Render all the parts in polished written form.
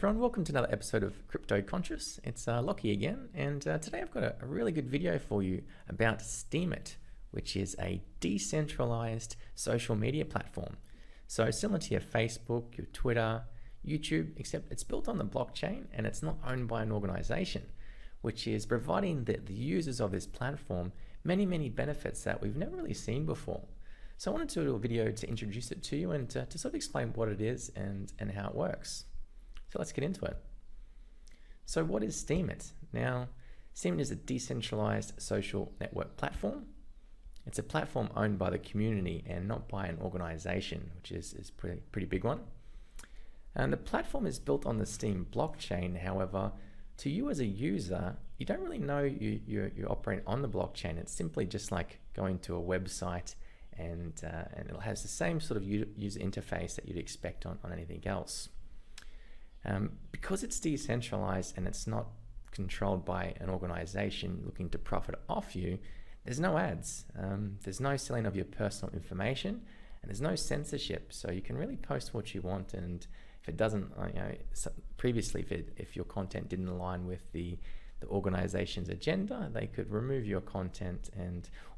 everyone, welcome to another episode of Crypto Conscious. It's Lockie again, and today I've got a really good video for you about Steemit, which is a decentralized social media platform. So similar to your Facebook, your Twitter, YouTube, except it's built on the blockchain and it's not owned by an organization, which is providing the users of this platform many benefits that we've never really seen before. So I wanted to do a video to introduce it to you and to sort of explain what it is and how it works. So let's get into it. So what is Steemit? Now, Steemit is a decentralized social network platform. It's a platform owned by the community and not by an organization, which is a pretty big one. And the platform is built on the Steem blockchain. However, to you as a user, you don't really know you're operating on the blockchain. It's simply just like going to a website and it has the same sort of user interface that you'd expect on anything else. Because it's decentralized and it's not controlled by an organization looking to profit off you, there's no ads, there's no selling of your personal information, and there's no censorship. So you can really post what you want, and if it doesn't, previously if your content didn't align with the organization's agenda, they could remove your content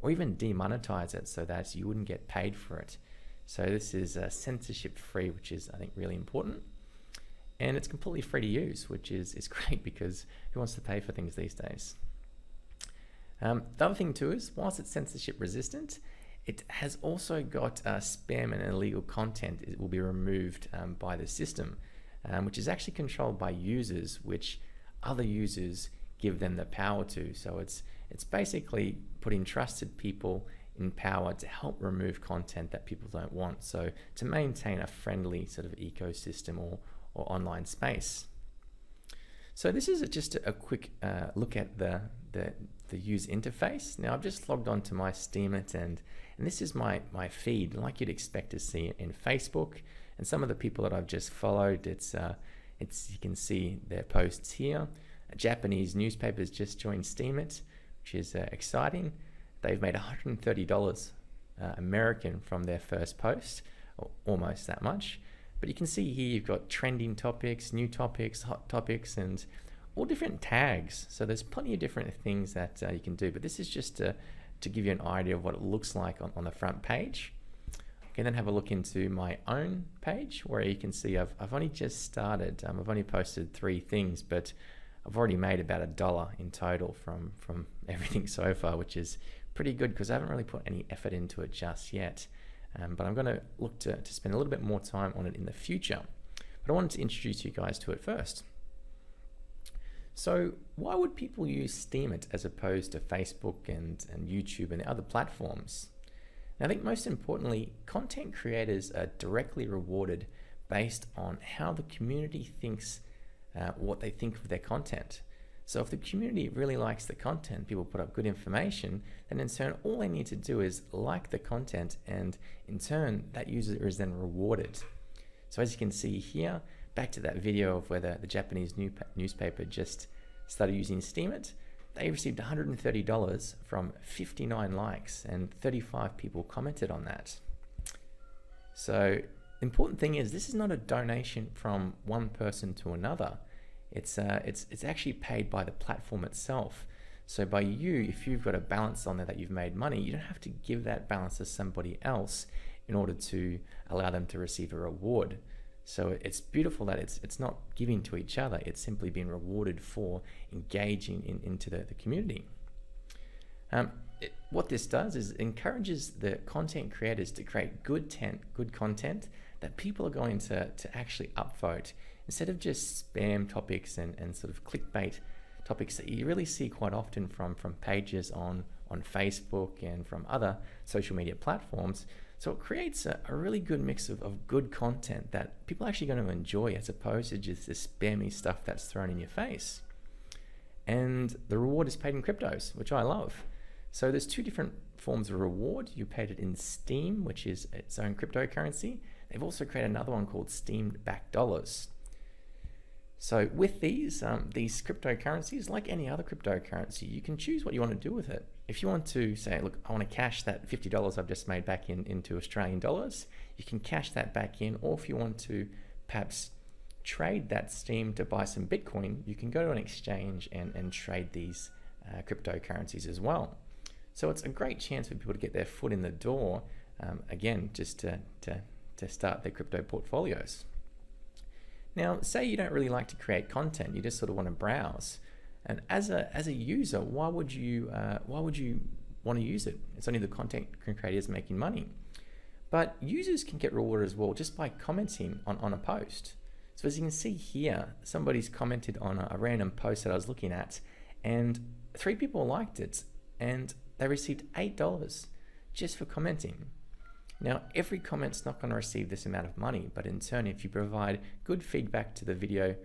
or even demonetize it so that you wouldn't get paid for it. So this is censorship free, which is, I think, really important. And it's completely free to use, which is great because who wants to pay for things these days? The other thing too is, whilst it's censorship resistant, it has also got spam and illegal content. It will be removed by the system, which is actually controlled by users, which other users give them the power to. So it's basically putting trusted people in power to help remove content that people don't want. So to maintain a friendly sort of ecosystem or online space. So this is just a quick look at the user interface. Now I've just logged on to my Steemit and this is my feed, like you'd expect to see in Facebook. And some of the people that I've just followed, you can see their posts here. A Japanese newspaper has just joined Steemit, which is exciting. They've made $130 American from their first post, or almost that much. But you can see here you've got trending topics, new topics, hot topics, and all different tags. So there's plenty of different things that you can do. But this is just to give you an idea of what it looks like on the front page. You can then have a look into my own page where you can see I've only just started. I've only posted 3 things, but I've already made about $1 in total from everything so far, which is pretty good because I haven't really put any effort into it just yet. But I'm going to look to spend a little bit more time on it in the future. But I wanted to introduce you guys to it first. So why would people use Steemit as opposed to Facebook and YouTube and the other platforms? Now, I think most importantly, content creators are directly rewarded based on how the community thinks, what they think of their content. So if the community really likes the content, people put up good information, then in turn, all they need to do is like the content, and in turn, that user is then rewarded. So as you can see here, back to that video of where the Japanese newspaper just started using Steemit, they received $130 from 59 likes and 35 people commented on that. So the important thing is this is not a donation from one person to another. It's actually paid by the platform itself. So by you, if you've got a balance on there that you've made money, you don't have to give that balance to somebody else in order to allow them to receive a reward. So it's beautiful that it's not giving to each other, it's simply being rewarded for engaging into the community. What this does is encourages the content creators to create good content that people are going to actually upvote, instead of just spam topics and sort of clickbait topics that you really see quite often from pages on Facebook and from other social media platforms. So it creates a really good mix of good content that people are actually going to enjoy, as opposed to just this spammy stuff that's thrown in your face. And the reward is paid in cryptos, which I love. So there's 2 different forms of reward. You paid it in Steem, which is its own cryptocurrency. They've also created another one called Steam-backed dollars. So with these cryptocurrencies, like any other cryptocurrency, you can choose what you want to do with it. If you want to say, look, I want to cash that $50 I've just made back into Australian dollars, you can cash that back in. Or if you want to perhaps trade that Steam to buy some Bitcoin, you can go to an exchange and trade these cryptocurrencies as well. So it's a great chance for people to get their foot in the door, again, just to start their crypto portfolios. Now, say you don't really like to create content, you just sort of want to browse. And as a user, why would you want to use it? It's only the content creators making money. But users can get rewarded as well just by commenting on a post. So as you can see here, somebody's commented on a random post that I was looking at, and 3 people liked it, and they received $8 just for commenting. Now, every comment's not going to receive this amount of money, but in turn, if you provide good feedback to the video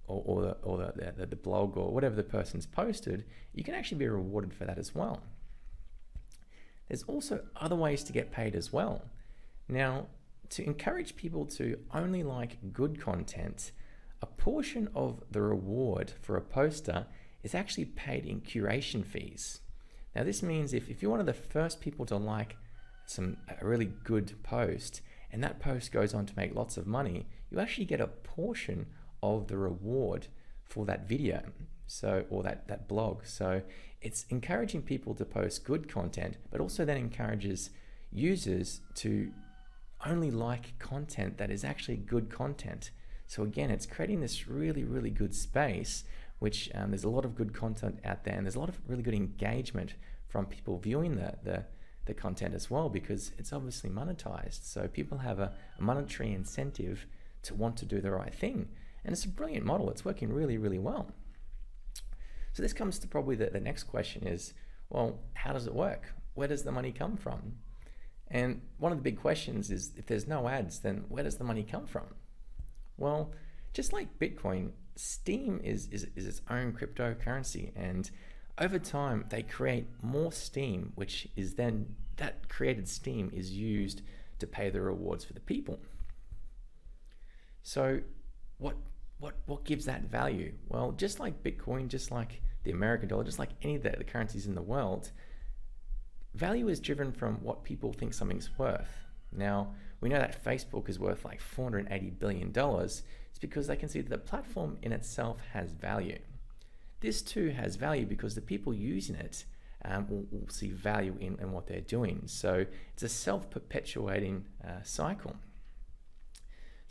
or the blog or whatever the person's posted, you can actually be rewarded for that as well. There's also other ways to get paid as well. Now, to encourage people to only like good content, a portion of the reward for a poster is actually paid in curation fees. Now, this means if you're one of the first people to like a really good post, and that post goes on to make lots of money, you actually get a portion of the reward for that video, or that blog. So it's encouraging people to post good content, but also then encourages users to only like content that is actually good content. So again, it's creating this really, really good space, which there's a lot of good content out there, and there's a lot of really good engagement from people viewing the content as well, because it's obviously monetized. So people have a monetary incentive to want to do the right thing. And it's a brilliant model. It's working really, really well. So this comes to probably the next question is, well, how does it work? Where does the money come from? And one of the big questions is, if there's no ads, then where does the money come from? Well, just like Bitcoin, Steem is its own cryptocurrency, and over time they create more Steem, which is then, that created Steem is used to pay the rewards for the people. So what gives that value? Well, just like Bitcoin, just like the American dollar, just like any of the currencies in the world, value is driven from what people think something's worth. Now, we know that Facebook is worth like $480 billion. It's because they can see that the platform in itself has value. This too has value because the people using it will see value in what they're doing. So it's a self-perpetuating cycle.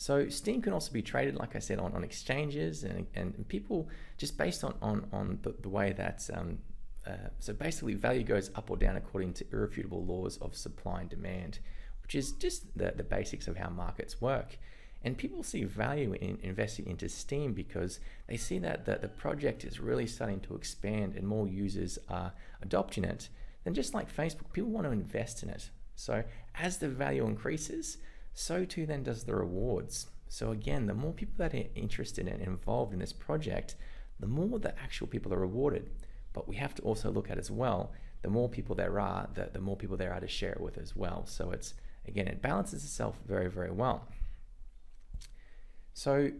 So Steem can also be traded, like I said, on exchanges, and people, just based on the way that, so basically value goes up or down according to irrefutable laws of supply and demand, which is just the basics of how markets work. And people see value in investing into Steem because they see that the project is really starting to expand and more users are adopting it. Then just like Facebook, people want to invest in it. So as the value increases, so too then does the rewards. So again, the more people that are interested and involved in this project, the more the actual people are rewarded. But we have to also look at as well, the more people there are, the more people there are to share it with as well. So it's, again, it balances itself very, very well. So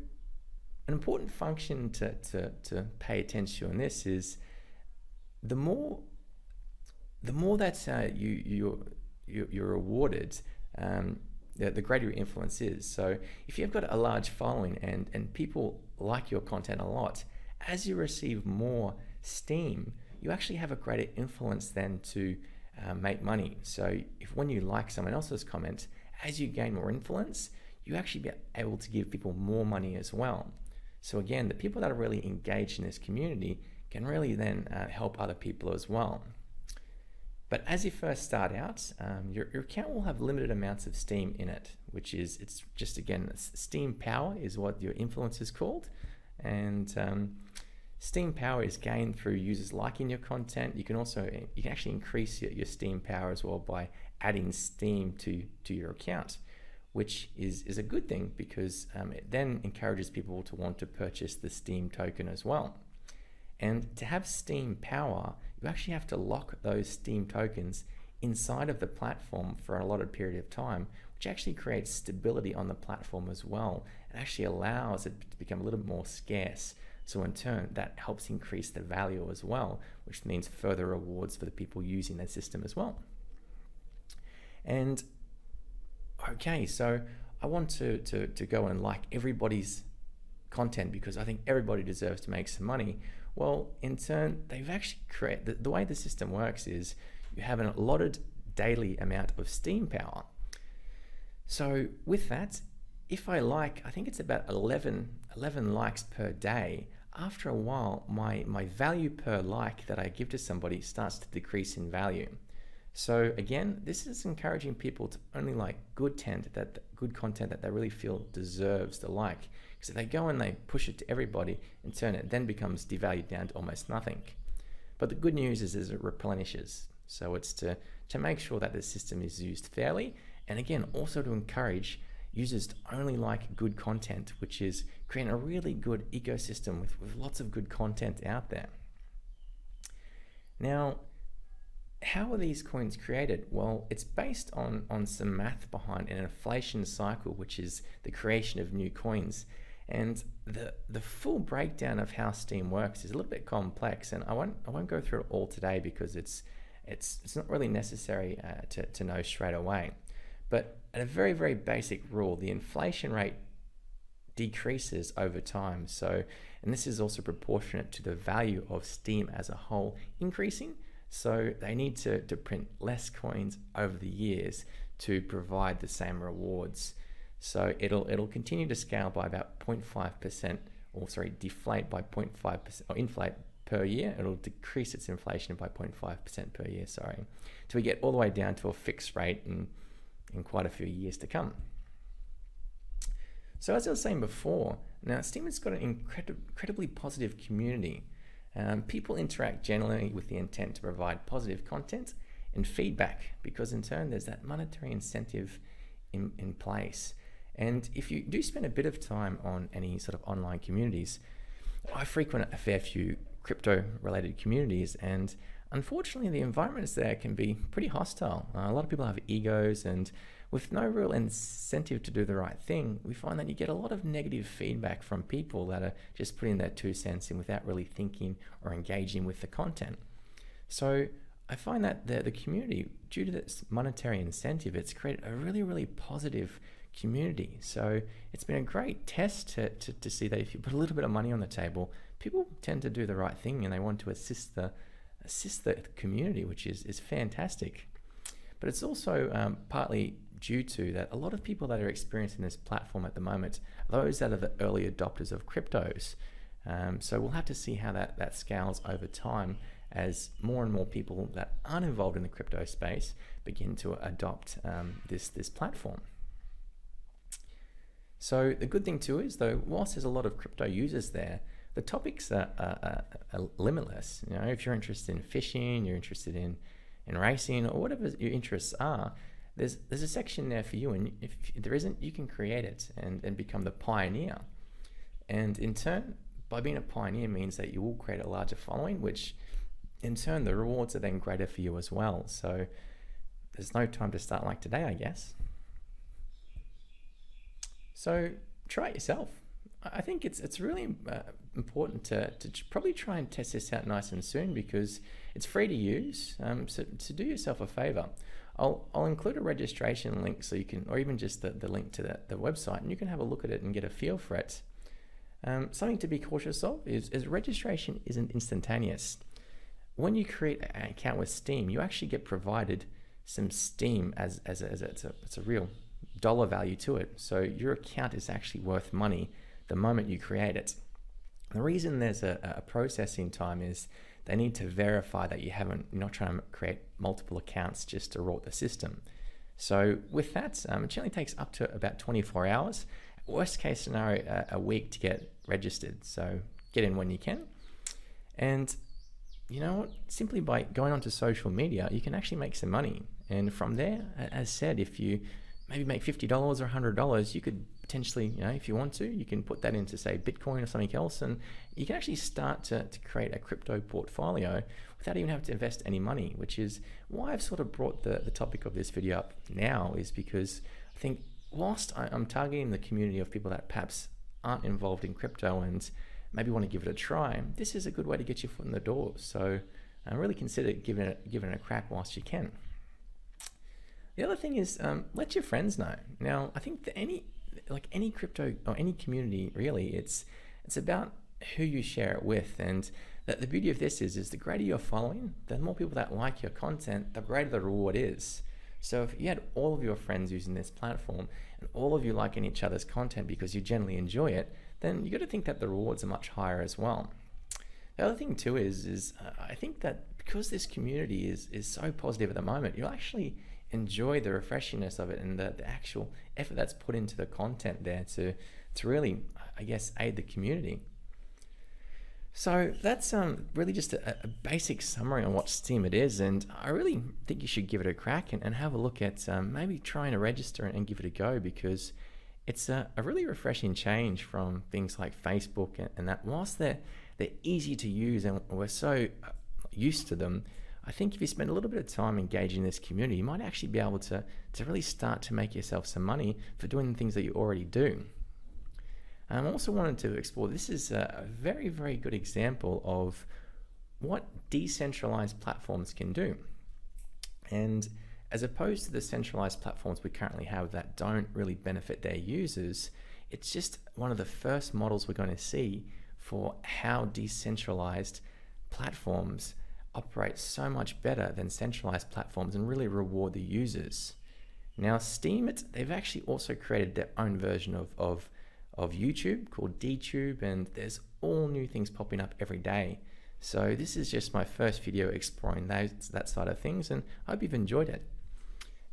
an important function to pay attention to in this is the more that you're rewarded, the greater your influence is. So if you've got a large following and people like your content a lot, as you receive more Steem, you actually have a greater influence then to make money. So when you like someone else's comment, as you gain more influence, you actually be able to give people more money as well. So again, the people that are really engaged in this community can really then help other people as well. But as you first start out, your account will have limited amounts of Steem in it, which is, it's just, again, Steem Power is what your influence is called. And Steem Power is gained through users liking your content. You can actually increase your Steem Power as well by adding Steem to your account, which is a good thing because it then encourages people to want to purchase the Steem token as well. And to have Steem Power, you actually have to lock those Steem tokens inside of the platform for a allotted period of time, which actually creates stability on the platform as well. It actually allows it to become a little bit more scarce. So in turn, that helps increase the value as well, which means further rewards for the people using that system as well. And okay, so I want to go and like everybody's content because I think everybody deserves to make some money. Well, in turn, they've actually created, the way the system works is you have an allotted daily amount of Steam power. So with that, if I think it's about 11 likes per day, after a while, my value per like that I give to somebody starts to decrease in value. So again, this is encouraging people to only like good content that they really feel deserves the like. Because if they go and they push it to everybody, in turn it then becomes devalued down to almost nothing. But the good news is it replenishes. So it's to make sure that the system is used fairly, and again, also to encourage users to only like good content, which is creating a really good ecosystem with lots of good content out there. Now, how are these coins created? Well, it's based on some math behind an inflation cycle, which is the creation of new coins. And the full breakdown of how Steam works is a little bit complex, and I won't go through it all today because it's not really necessary to know straight away. But at a very, very basic rule, the inflation rate decreases over time. So, and this is also proportionate to the value of Steam as a whole increasing. So they need to print less coins over the years to provide the same rewards. So it'll continue to scale by about 0.5%, or sorry, deflate by 0.5%, or inflate per year. It'll decrease its inflation by 0.5% per year, sorry, till we get all the way down to a fixed rate in quite a few years to come. So as I was saying before, now Steamit's got an incredibly positive community. People interact generally with the intent to provide positive content and feedback, because in turn there's that monetary incentive in place. And if you do spend a bit of time on any sort of online communities, I frequent a fair few crypto related communities, and unfortunately the environments there can be pretty hostile. A lot of people have egos, and with no real incentive to do the right thing, we find that you get a lot of negative feedback from people that are just putting their 2 cents in without really thinking or engaging with the content. So I find that the community, due to this monetary incentive, it's created a really, really positive community. So it's been a great test to see that if you put a little bit of money on the table, people tend to do the right thing and they want to assist the community, which is fantastic. But it's also partly due to that a lot of people that are experiencing this platform at the moment are those that are the early adopters of cryptos. So we'll have to see how that scales over time as more and more people that aren't involved in the crypto space begin to adopt this platform. So the good thing too is, though, whilst there's a lot of crypto users there, the topics are limitless. You know, if you're interested in fishing, you're interested in racing, or whatever your interests are, there's a section there for you, and if there isn't, you can create it and become the pioneer. And in turn, by being a pioneer means that you will create a larger following, which in turn the rewards are then greater for you as well. So there's no time to start like today, I guess. So try it yourself. I think it's really important to probably try and test this out nice and soon, because it's free to use. So to do yourself a favor, I'll include a registration link so you can, or even just the link to the website, and you can have a look at it and get a feel for it. Something to be cautious of is registration isn't instantaneous. When you create an account with Steam, you actually get provided some Steam as it's a real dollar value to it. So your account is actually worth money the moment you create it. The reason there's a processing time is they need to verify that you're not trying to create multiple accounts just to rot the system. So with that, it generally takes up to about 24 hours. Worst case scenario, a week to get registered. So get in when you can. And you know what? Simply by going onto social media, you can actually make some money. And from there, as said, if you maybe make $50 or $100, you could potentially, if you want to, you can put that into, say, Bitcoin or something else, and you can actually start to create a crypto portfolio without even having to invest any money, which is why I've sort of brought the topic of this video up now, is because I think whilst I'm targeting the community of people that perhaps aren't involved in crypto and maybe want to give it a try, this is a good way to get your foot in the door. So really consider giving it a crack whilst you can. The other thing is, let your friends know. Now, I think that like any crypto or any community, really, it's about who you share it with. And the beauty of this is the greater your following, the more people that like your content, the greater the reward is. So if you had all of your friends using this platform and all of you liking each other's content because you generally enjoy it, then you got to think that the rewards are much higher as well. The other thing too is I think that because this community is so positive at the moment, you'll actually enjoy the refreshingness of it and the actual effort that's put into the content there to really, I guess, aid the community. So that's really just a basic summary on what Steemit is, and I really think you should give it a crack and have a look at maybe trying to register and give it a go, because it's a really refreshing change from things like Facebook and that. Whilst they're easy to use and we're so used to them, I think if you spend a little bit of time engaging this community, you might actually be able to really start to make yourself some money for doing the things that you already do. I also wanted to explore, this is a very, very good example of what decentralized platforms can do. And as opposed to the centralized platforms we currently have that don't really benefit their users, it's just one of the first models we're going to see for how decentralized platforms operate so much better than centralized platforms and really reward the users. Now, Steemit, they've actually also created their own version of YouTube called DTube, and there's all new things popping up every day. So this is just my first video exploring that side of things, and I hope you've enjoyed it.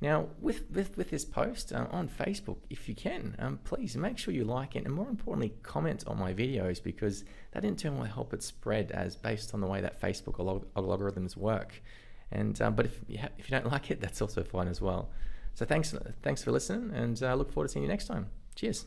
Now, with this post on Facebook, if you can, please make sure you like it, and more importantly, comment on my videos, because that in turn will help it spread as based on the way that Facebook algorithms work. And but if you don't like it, that's also fine as well. So thanks for listening, and I look forward to seeing you next time. Cheers.